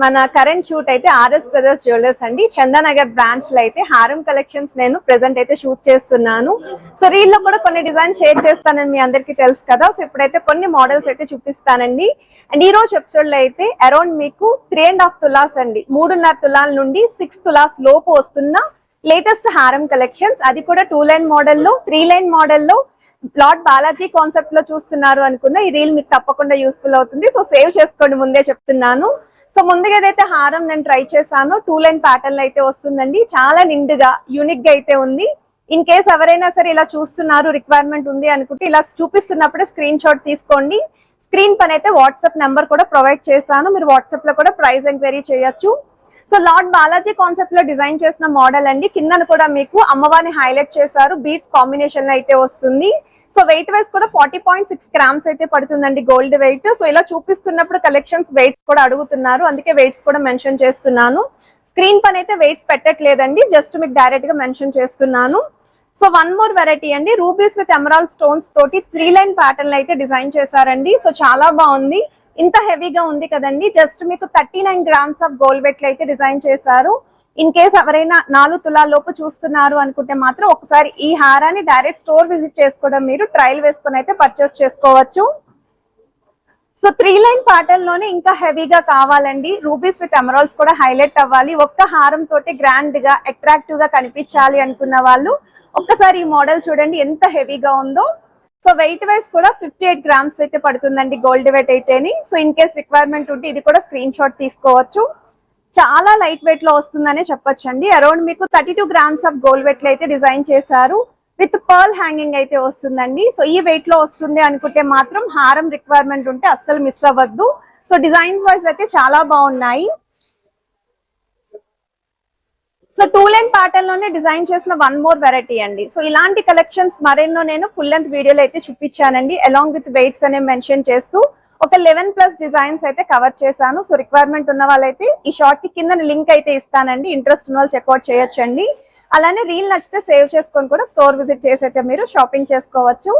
మన current shoot అయితే RS brothers jewellers అండి, చందానగర్ బ్రాంచ్ లో అయితే హారం కలెక్షన్స్ నేను ప్రెసెంట్ అయితే షూట్ చేస్తున్నాను. సో రీల్ లో కూడా కొన్ని డిజైన్ షేర్ చేస్తానని మీ అందరికీ తెలుసు కదా. సో ఇప్పుడైతే కొన్ని మోడల్స్ అయితే చూపిస్తానండి. అండ్ ఈ రోజు ఎపిసోడ్ లో అయితే అరౌండ్ మీకు 3.5 తులాస్ అండి, 3.5 తులాల నుండి 6 తులాస్ లోపు వస్తున్న లేటెస్ట్ హారం కలెక్షన్స్, అది కూడా 2 లైన్ మోడల్లో 3 లైన్ మోడల్లో లార్డ్ బాలాజీ కాన్సెప్ట్ లో చూస్తున్నారు అనుకున్న ఈ రీల్ మీకు తప్పకుండా యూస్ఫుల్ అవుతుంది. సో సేవ్ చేసుకోండి, ముందే చెప్తున్నాను. సో ముందుగా ఏదైతే హారం నేను ట్రై చేశాను 2 లైన్ ప్యాటర్న్ అయితే వస్తుందండి. చాలా నిండుగా యూనిక్ గా అయితే ఉంది. ఇన్ కేస్ ఎవరైనా సరే ఇలా చూస్తున్నారు, రిక్వైర్మెంట్ ఉంది అనుకుంటే ఇలా చూపిస్తున్నప్పుడే స్క్రీన్ షాట్ తీసుకోండి. స్క్రీన్ పైన అయితే వాట్సాప్ నెంబర్ కూడా ప్రొవైడ్ చేశాను, మీరు వాట్సాప్ లో కూడా ప్రైస్ ఎంక్వైరీ చేయొచ్చు. సో లార్డ్ బాలాజీ కాన్సెప్ట్ లో డిజైన్ చేసిన మోడల్ అండి. కిందను కూడా మీకు అమ్మవారిని హైలైట్ చేశారు, బీడ్స్ కాంబినేషన్ లో అయితే వస్తుంది. సో వెయిట్ వైస్ కూడా 40.6 గ్రామ్స్ అయితే పడుతుందండి గోల్డ్ వెయిట్. సో ఇలా చూపిస్తున్నప్పుడు కలెక్షన్స్ వెయిట్స్ కూడా అడుగుతున్నారు, అందుకే వెయిట్స్ కూడా మెన్షన్ చేస్తున్నాను. స్క్రీన్ పైన అయితే వెయిట్స్ పెట్టట్లేదండి, జస్ట్ మీకు డైరెక్ట్ గా మెన్షన్ చేస్తున్నాను. సో వన్ మోర్ వెరైటీ అండి, రూబీస్ విత్ ఎమరాల్డ్ స్టోన్స్ తోటి 3 లైన్ ప్యాటర్న్ అయితే డిజైన్ చేశారండి. సో చాలా బాగుంది, ఇంత హెవీగా ఉంది కదండి. జస్ట్ మీకు 39 గ్రామ్స్ ఆఫ్ గోల్డ్ వెయిట్ అయితే డిజైన్ చేశారు. ఇన్ కేస్ ఎవరైనా 4 తులాల లోపు చూస్తున్నారు అనుకుంటే మాత్రం ఒకసారి ఈ హారాన్ని డైరెక్ట్ స్టోర్ విజిట్ చేసుకోవడం, మీరు ట్రయల్ వేసుకొని అయితే పర్చేస్ చేసుకోవచ్చు. సో 3 లైన్ ప్యాటర్న్ లోనే ఇంకా హెవీగా కావాలండి, రూబీస్ విత్ ఎమరాల్డ్స్ కూడా హైలైట్ అవ్వాలి, ఒక్క హారం తోటి గ్రాండ్ గా అట్రాక్టివ్ గా కనిపించాలి అనుకున్న వాళ్ళు ఒక్కసారి ఈ మోడల్ చూడండి ఎంత హెవీగా ఉందో. సో వెయిట్ వైస్ కూడా 58 గ్రామ్స్ అయితే పడుతుందండి గోల్డ్ వెయిట్ అయితేని. సో ఇన్ కేస్ రిక్వైర్మెంట్ ఉంటే ఇది కూడా స్క్రీన్ షాట్ తీసుకోవచ్చు. చాలా లైట్ వెయిట్ లో వస్తుందనే చెప్పొచ్చండి. అరౌండ్ మీకు 32 గ్రామ్స్ ఆఫ్ గోల్డ్ వెయిట్ లో అయితే డిజైన్ చేశారు, విత్ పర్ల్ హ్యాంగింగ్ అయితే వస్తుందండి. సో ఈ వెయిట్ లో వస్తుంది అనుకుంటే మాత్రం హారం రిక్వైర్మెంట్ ఉంటే అస్సలు మిస్ అవ్వద్దు. సో డిజైన్స్ వైజ్ అయితే చాలా బాగున్నాయి. సో 2 లైన్ ప్యాటర్న్ లోనే డిజైన్ చేసిన వన్ మోర్ వెరైటీ అండి. సో ఇలాంటి కలెక్షన్స్ మరెన్నో నేను ఫుల్ లెంత్ వీడియోలో అయితే చూపించానండి, అలాంగ్ విత్ వెయిట్స్ అనే మెన్షన్ చేస్తూ ఒక 11+ డిజైన్స్ అయితే కవర్ చేశాను. సో రిక్వైర్మెంట్ ఉన్న వాళ్ళైతే ఈ షార్ట్ కి కింద లింక్ అయితే ఇస్తానండి, ఇంట్రెస్ట్ ఉన్న వాళ్ళు చెక్అవుట్ చేయొచ్చండి. అలానే రీల్ నచ్చితే సేవ్ చేసుకొని కూడా స్టోర్ విజిట్ చేసి అయితే మీరు షాపింగ్ చేసుకోవచ్చు.